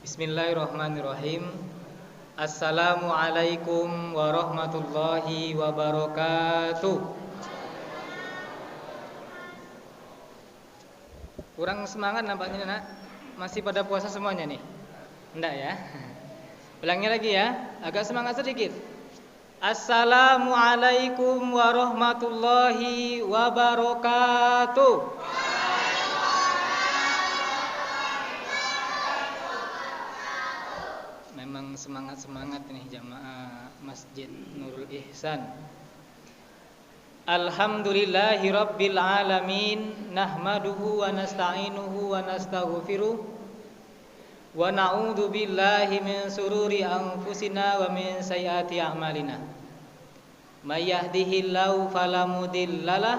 Bismillahirrahmanirrahim. Assalamualaikum warahmatullahi wabarakatuh. Kurang semangat nampaknya, nak. Masih pada puasa semuanya nih? Enggak ya? Ulangnya lagi ya, agak semangat sedikit. Assalamualaikum warahmatullahi wabarakatuh. Memang semangat-semangat nih jamaah Masjid Nurul Ihsan. Alhamdulillahi rabbil alamin, nahmaduhu wa nasta'inuhu wa nastaghfiruh wa na'udzu billahi min sururi anfusina wa min sayyiati a'malina. May yahdihillahu fala mudhillalah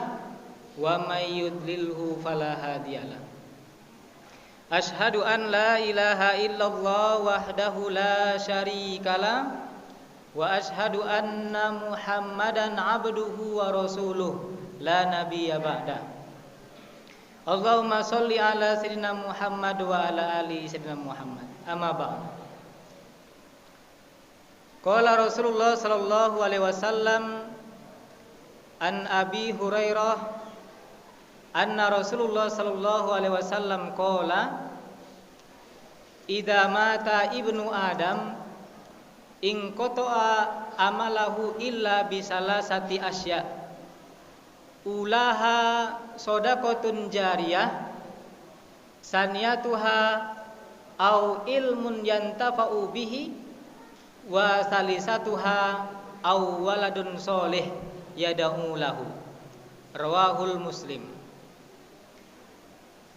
wa may yudlilhu fala hadiyalah. Ashhadu an la ilaha illallah wahdahu la syarikalah wa ashhadu anna Muhammadan abduhu wa rasuluh la nabiyya ba'da. Allahumma sholli ala sayyidina Muhammad wa ala ali sayyidina Muhammad. Amma ba'd. Qala Rasulullah sallallahu alaihi wasallam an Abi Hurairah anna Rasulullah sallallahu alaihi wasallam qala idza mata ibnu Adam in qata'a amalahu illa bisalasati asya ulaha shadaqatun jariyah saniyatuha au ilmun yantafa'u bihi wa salisatuha au waladun sholih yad'u lahu. Rawahul Muslim.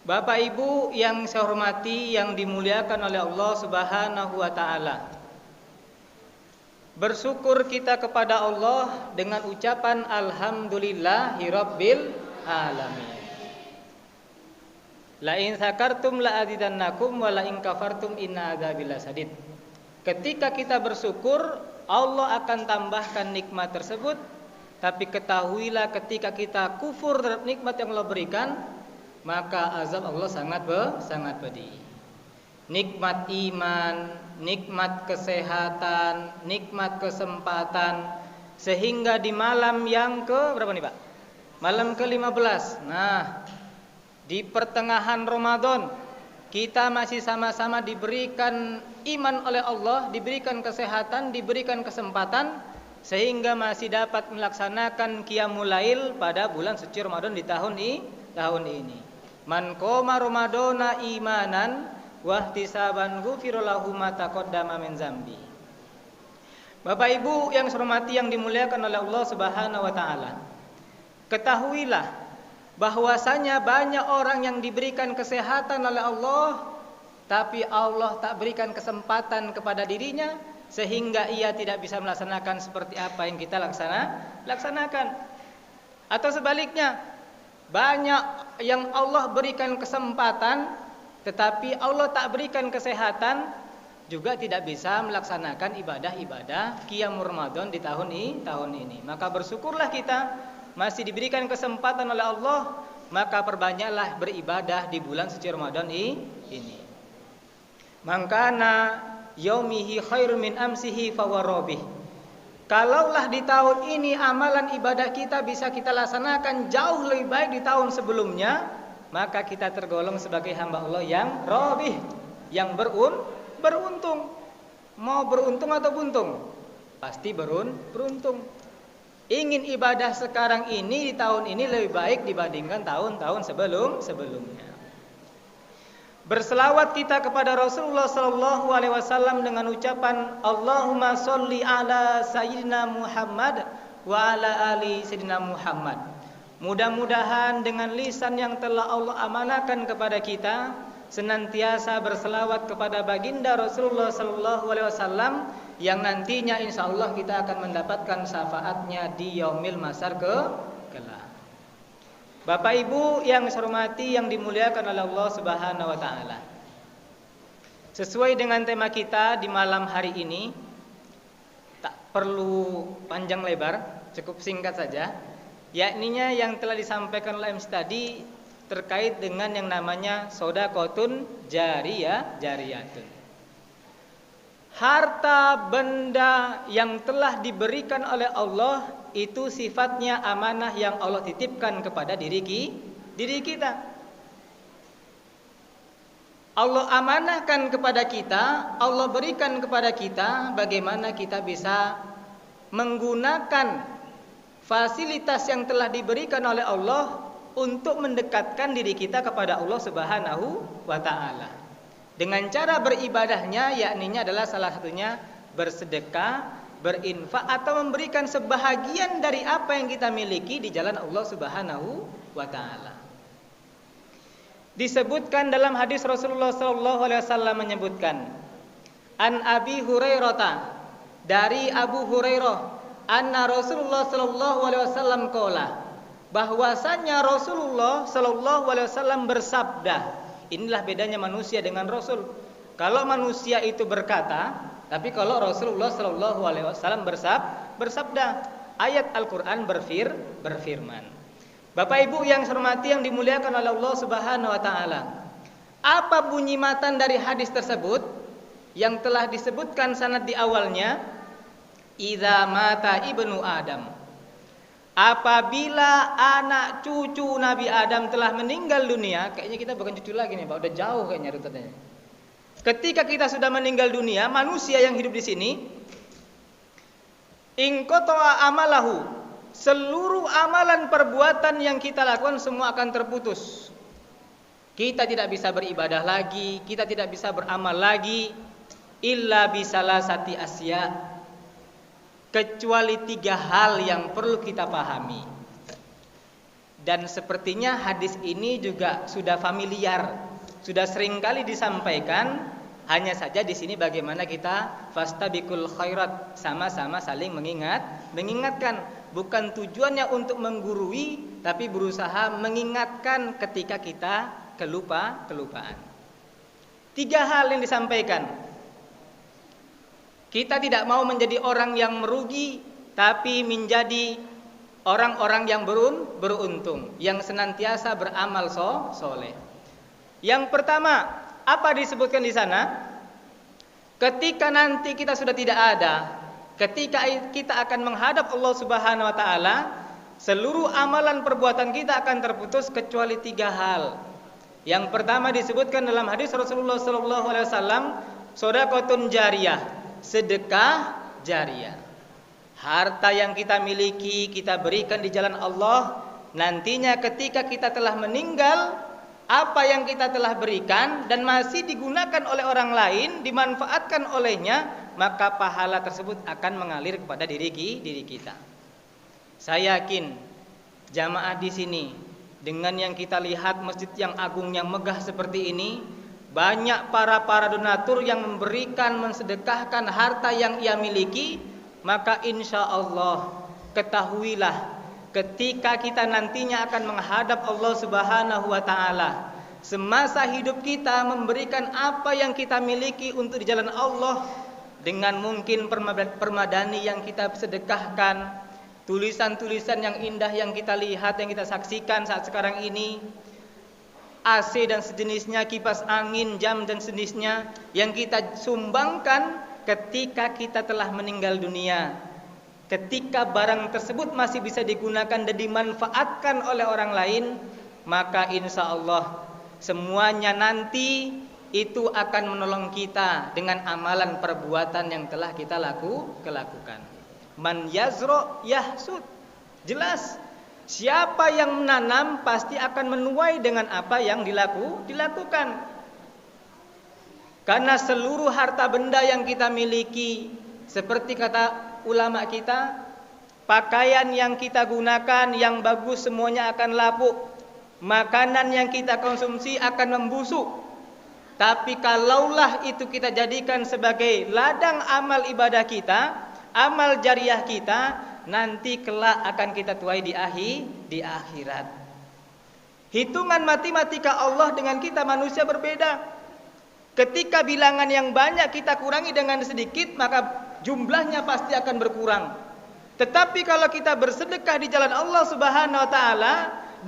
Bapak Ibu yang saya hormati, yang dimuliakan oleh Allah Subhanahu wa taala. Bersyukur kita kepada Allah dengan ucapan alhamdulillahirabbil alamin. La in sakartum la azidannakum wa la in kafartum inna adzabil lasadid. Ketika kita bersyukur, Allah akan tambahkan nikmat tersebut, tapi ketahuilah ketika kita kufur terhadap nikmat yang Allah berikan, maka azab Allah sangat pedih. Nikmat iman, nikmat kesehatan, nikmat kesempatan, sehingga di malam yang ke berapa nih Pak? Malam ke-15. Nah, di pertengahan Ramadan kita masih sama-sama diberikan iman oleh Allah, diberikan kesehatan, diberikan kesempatan, sehingga masih dapat melaksanakan qiyamul lail pada bulan suci Ramadan di tahun ini. Man qoma ramadhana imanan wa ihtisaban ghufira lahu ma taqaddama min dzambi. Bapak Ibu yang saya hormati, yang dimuliakan oleh Allah Subhanahu wa taala. Ketahuilah bahwasanya banyak orang yang diberikan kesehatan oleh Allah, tapi Allah tak berikan kesempatan kepada dirinya sehingga ia tidak bisa melaksanakan seperti apa yang kita laksanakan. Atau sebaliknya, banyak yang Allah berikan kesempatan tetapi Allah tak berikan kesehatan, juga tidak bisa melaksanakan ibadah-ibadah qiyamul Ramadan di tahun ini. Maka bersyukurlah kita masih diberikan kesempatan oleh Allah, maka perbanyaklah beribadah di bulan suci Ramadan ini. Mangkana yaumihi khairun min amsihi fawarabih. Kalaulah di tahun ini amalan ibadah kita bisa kita laksanakan jauh lebih baik di tahun sebelumnya, maka kita tergolong sebagai hamba Allah yang robih, yang beruntung. Mau beruntung atau buntung? Pasti beruntung. Ingin ibadah sekarang ini di tahun ini lebih baik dibandingkan tahun-tahun sebelumnya. Berselawat kita kepada Rasulullah sallallahu alaihi wasallam dengan ucapan Allahumma sholli ala sayyidina Muhammad wa ala ali sayyidina Muhammad. Mudah-mudahan dengan lisan yang telah Allah amanahkan kepada kita senantiasa berselawat kepada baginda Rasulullah sallallahu alaihi wasallam yang nantinya insyaallah kita akan mendapatkan syafaatnya di yaumil masar kelak. Bapak Ibu yang saya hormati, yang dimuliakan oleh Allah Subhanahu wa taala. Sesuai dengan tema kita di malam hari ini, tak perlu panjang lebar, cukup singkat saja. Yakninya yang telah disampaikan oleh MC tadi terkait dengan yang namanya shadaqatun jariyatun. harta benda yang telah diberikan oleh Allah itu sifatnya amanah yang Allah titipkan kepada diri kita. Allah amanahkan kepada kita, Allah berikan kepada kita bagaimana kita bisa menggunakan fasilitas yang telah diberikan oleh Allah untuk mendekatkan diri kita kepada Allah Subhanahu wa taala. Dengan cara beribadahnya, yakninya adalah salah satunya bersedekah, berinfak atau memberikan sebahagian dari apa yang kita miliki di jalan Allah Subhanahu wa taala. Disebutkan dalam hadis Rasulullah sallallahu alaihi wasallam menyebutkan, An Abi Hurairah, dari Abu Hurairah, anna Rasulullah sallallahu alaihi wasallam qala, bahwasanya Rasulullah sallallahu alaihi wasallam bersabda. Inilah bedanya manusia dengan Rasul. Kalau manusia itu berkata, tapi kalau Rasulullah sallallahu alaihi wasallam bersabda, ayat Al-Qur'an berfirman. Bapak Ibu yang saya hormati, yang dimuliakan oleh Allah Subhanahu wa taala. Apa bunyi matan dari hadis tersebut yang telah disebutkan sanad di awalnya? Idza mata ibnu Adam. Apabila anak cucu Nabi Adam telah meninggal dunia, kayaknya kita bukan cucu lagi nih, Pak. Udah jauh kayaknya rutannya. Ketika kita sudah meninggal dunia, manusia yang hidup di sini, inqata'a amalahu, seluruh amalan perbuatan yang kita lakukan semua akan terputus. Kita tidak bisa beribadah lagi, kita tidak bisa beramal lagi, illa bisalasati asya, kecuali 3 hal yang perlu kita pahami. Dan sepertinya hadis ini juga sudah familiar, sudah seringkali disampaikan. Hanya saja di sini bagaimana kita fastabiqul khairat, sama-sama saling mengingatkan. Bukan tujuannya untuk menggurui, tapi berusaha mengingatkan ketika kita kelupaan. 3 hal yang disampaikan. Kita tidak mau menjadi orang yang merugi, tapi menjadi orang-orang yang beruntung, yang senantiasa beramal soleh. Yang pertama, apa disebutkan di sana? Ketika nanti kita sudah tidak ada, ketika kita akan menghadap Allah Subhanahu wa taala, seluruh amalan perbuatan kita akan terputus kecuali 3 hal. Yang pertama disebutkan dalam hadis Rasulullah sallallahu alaihi wasallam, shadaqatun jariyah, sedekah jariyah. Harta yang kita miliki kita berikan di jalan Allah, nantinya ketika kita telah meninggal, apa yang kita telah berikan dan masih digunakan oleh orang lain, dimanfaatkan olehnya, maka pahala tersebut akan mengalir kepada diri kita. Saya yakin jamaah di sini, dengan yang kita lihat masjid yang agung yang megah seperti ini, banyak para donatur yang memberikan, mensedekahkan harta yang ia miliki, maka insya Allah ketahuilah, ketika kita nantinya akan menghadap Allah Subhanahu wa taala, semasa hidup kita memberikan apa yang kita miliki untuk di jalan Allah, dengan mungkin permadani yang kita sedekahkan, tulisan-tulisan yang indah yang kita lihat, yang kita saksikan saat sekarang ini, AC dan sejenisnya, kipas angin, jam dan sejenisnya yang kita sumbangkan ketika kita telah meninggal dunia. Ketika barang tersebut masih bisa digunakan dan dimanfaatkan oleh orang lain, maka insya Allah semuanya nanti itu akan menolong kita dengan amalan perbuatan yang telah kita lakukan. Man yazro yahsud. Jelas, siapa yang menanam pasti akan menuai dengan apa yang dilakukan. Karena seluruh harta benda yang kita miliki, seperti kata ulama kita, pakaian yang kita gunakan yang bagus semuanya akan lapuk, makanan yang kita konsumsi akan membusuk. Tapi kalaulah itu kita jadikan sebagai ladang amal ibadah kita, amal jariah kita, nanti kelak akan kita tuai di akhirat. Hitungan matematika Allah dengan kita manusia berbeda. Ketika bilangan yang banyak kita kurangi dengan sedikit, maka jumlahnya pasti akan berkurang. Tetapi kalau kita bersedekah di jalan Allah Subhanahu wa taala,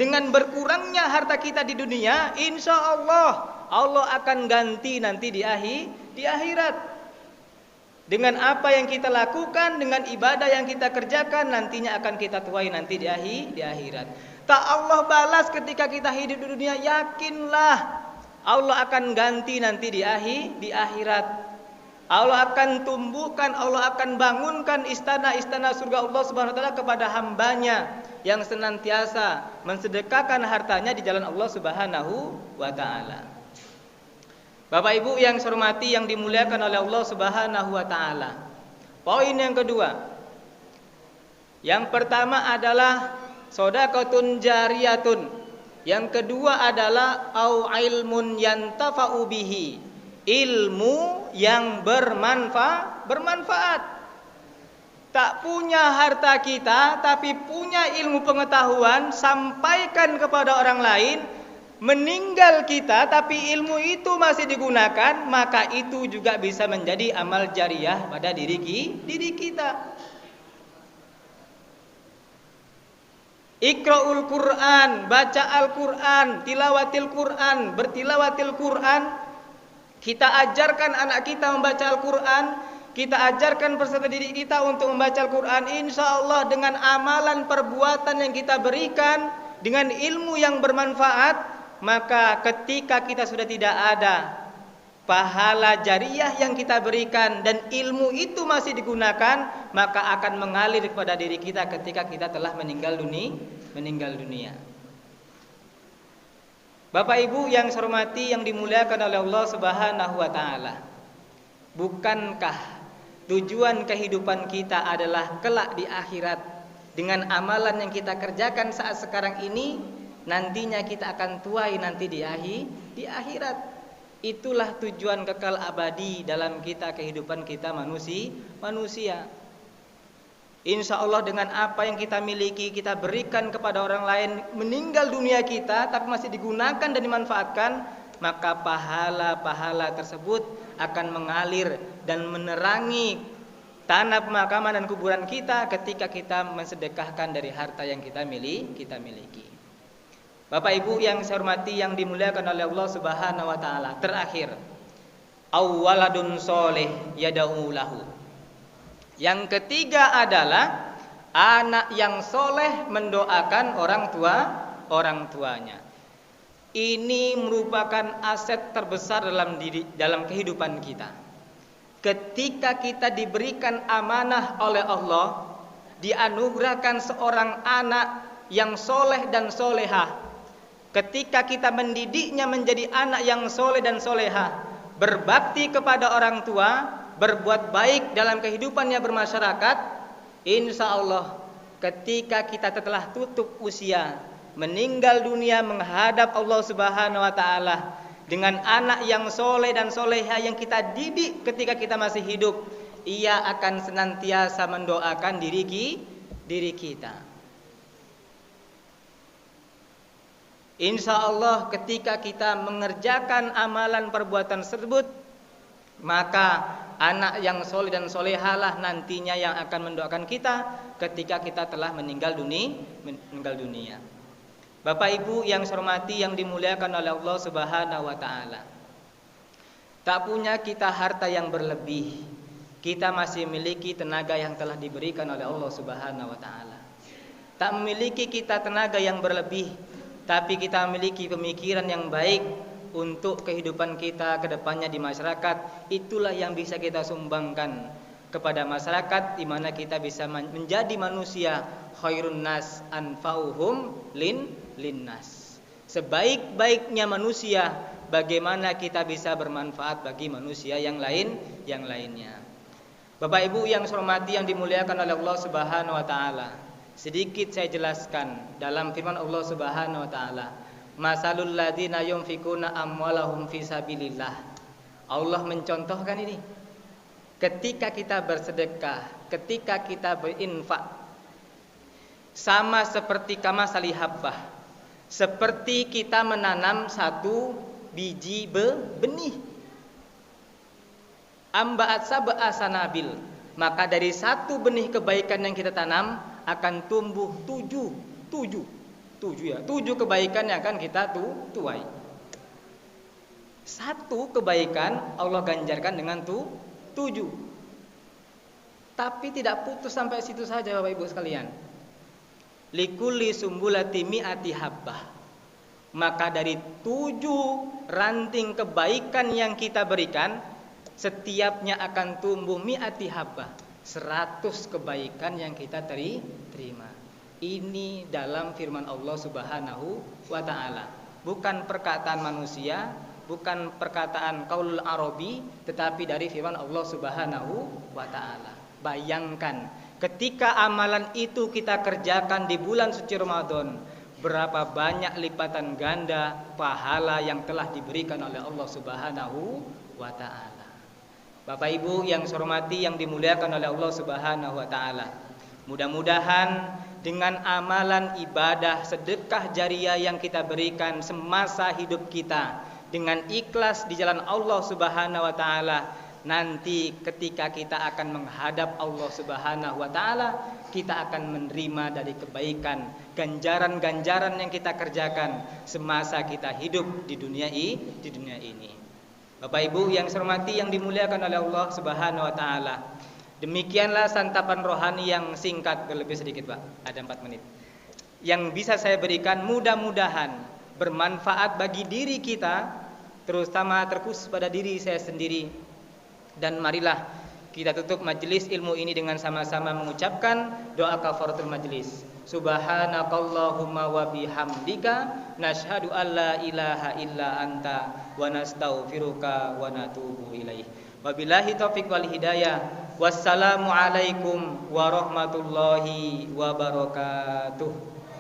dengan berkurangnya harta kita di dunia, insya Allah Allah akan ganti nanti di akhirat. Dengan apa yang kita lakukan, dengan ibadah yang kita kerjakan, nantinya akan kita tuai nanti di akhirat. Tak Allah balas ketika kita hidup di dunia, yakinlah Allah akan ganti nanti di akhirat. Allah akan tumbuhkan, Allah akan bangunkan istana-istana surga Allah Subhanahu wa taala kepada hambanya yang senantiasa mensedekahkan hartanya di jalan Allah Subhanahu wa taala. Bapak Ibu yang saya hormati, yang dimuliakan oleh Allah Subhanahu wa taala. Poin yang kedua. Yang pertama adalah shadaqatun jariyatun. Yang kedua adalah au ilmun yantafa'u bihi. Ilmu yang bermanfaat. Tak punya harta kita tapi punya ilmu pengetahuan, sampaikan kepada orang lain. Meninggal kita tapi ilmu itu masih digunakan, maka itu juga bisa menjadi amal jariyah pada diri kita. Iqra'ul Qur'an, baca Al-Qur'an, tilawatil Qur'an, bertilawatil Qur'an. Kita ajarkan anak kita membaca Al-Qur'an, kita ajarkan peserta didik kita untuk membaca Al-Qur'an. Insyaallah dengan amalan perbuatan yang kita berikan, dengan ilmu yang bermanfaat, maka ketika kita sudah tidak ada pahala jariyah yang kita berikan dan ilmu itu masih digunakan, maka akan mengalir kepada diri kita ketika kita telah meninggal dunia. Bapak Ibu yang saya hormati, yang dimuliakan oleh Allah Subhanahu wa taala. Bukankah tujuan kehidupan kita adalah kelak di akhirat, dengan amalan yang kita kerjakan saat sekarang ini nantinya kita akan tuai nanti di akhirat. Itulah tujuan kekal abadi dalam kehidupan kita manusia. Insya Allah dengan apa yang kita miliki, kita berikan kepada orang lain, meninggal dunia kita tapi masih digunakan dan dimanfaatkan, maka pahala-pahala tersebut akan mengalir dan menerangi tanah pemakaman dan kuburan kita ketika kita mensedekahkan dari harta yang kita miliki. Bapak Ibu yang saya hormati, yang dimuliakan oleh Allah Subhanahu wa taala. Terakhir, awwaladun soleh yad'u lahu. Yang ketiga adalah anak yang soleh mendoakan orang tuanya. Ini merupakan aset terbesar dalam kehidupan kita. Ketika kita diberikan amanah oleh Allah, dianugerahkan seorang anak yang soleh dan solehah. Ketika kita mendidiknya menjadi anak yang soleh dan solehah, berbakti kepada orang tua, berbuat baik dalam kehidupannya bermasyarakat, insya Allah ketika kita telah tutup usia, meninggal dunia menghadap Allah Subhanahu wa taala dengan anak yang soleh dan solehah yang kita didik ketika kita masih hidup, ia akan senantiasa mendoakan diri kita. Insya Allah ketika kita mengerjakan amalan perbuatan tersebut, maka anak yang soleh dan solehalah nantinya yang akan mendoakan kita ketika kita telah meninggal dunia. Bapak Ibu yang saya hormati, yang dimuliakan oleh Allah Subhanahu wa taala. Tak punya kita harta yang berlebih, kita masih memiliki tenaga yang telah diberikan oleh Allah Subhanahu wa taala. Tak memiliki kita tenaga yang berlebih, tapi kita memiliki pemikiran yang baik untuk kehidupan kita ke depannya di masyarakat. Itulah yang bisa kita sumbangkan kepada masyarakat, di mana kita bisa menjadi manusia khairun nas anfa'uhum linnas. Sebaik-baiknya manusia, bagaimana kita bisa bermanfaat bagi manusia yang lainnya. Bapak Ibu yang saya hormati, yang dimuliakan oleh Allah Subhanahu wa taala. Sedikit saya jelaskan dalam firman Allah Subhanahu wa taala, masalul ladzina yunfikuna amwalahum fi sabilillah. Allah mencontohkan ini. Ketika kita bersedekah, ketika kita berinfak, sama seperti kamasali habbah, seperti kita menanam satu biji benih. Amba'at sab'a sanabil, maka dari satu benih kebaikan yang kita tanam akan tumbuh tujuh kebaikan yang akan kita tuai. Satu kebaikan Allah ganjarkan dengan 7. Tapi tidak putus sampai situ saja Bapak Ibu sekalian. Likulli sumbulati mi'ati habbah. Maka dari 7 ranting kebaikan yang kita berikan, setiapnya akan tumbuh mi'ati habbah, 100 kebaikan yang kita terima. Ini dalam firman Allah Subhanahu wa ta'ala. Bukan perkataan manusia, bukan perkataan qaulul arabi, tetapi dari firman Allah Subhanahu wa ta'ala. Bayangkan ketika amalan itu kita kerjakan di bulan suci Ramadan, berapa banyak lipatan ganda pahala yang telah diberikan oleh Allah Subhanahu wa ta'ala. Bapak Ibu yang saya hormati, yang dimuliakan oleh Allah Subhanahu wa ta'ala, mudah-mudahan dengan amalan ibadah sedekah jariah yang kita berikan semasa hidup kita dengan ikhlas di jalan Allah Subhanahu wa ta'ala, nanti ketika kita akan menghadap Allah Subhanahu wa ta'ala, kita akan menerima dari kebaikan, ganjaran-ganjaran yang kita kerjakan semasa kita hidup di dunia ini. Bapak Ibu yang saya hormati, yang dimuliakan oleh Allah Subhanahu wa ta'ala, demikianlah santapan rohani yang singkat, lebih sedikit Pak, ada 4 menit, yang bisa saya berikan. Mudah-mudahan bermanfaat bagi diri kita, terutama terkhusus pada diri saya sendiri. Dan marilah kita tutup majelis ilmu ini dengan sama-sama mengucapkan doa kafaratul majelis. Subhanakallahumma wa bihamdika nashhadu an la ilaha illa anta wa nastaghfiruka wa natubu ilaih. Wabillahi taufiq wal hidayah. Wassalamu alaikum warahmatullahi wabarakatuh.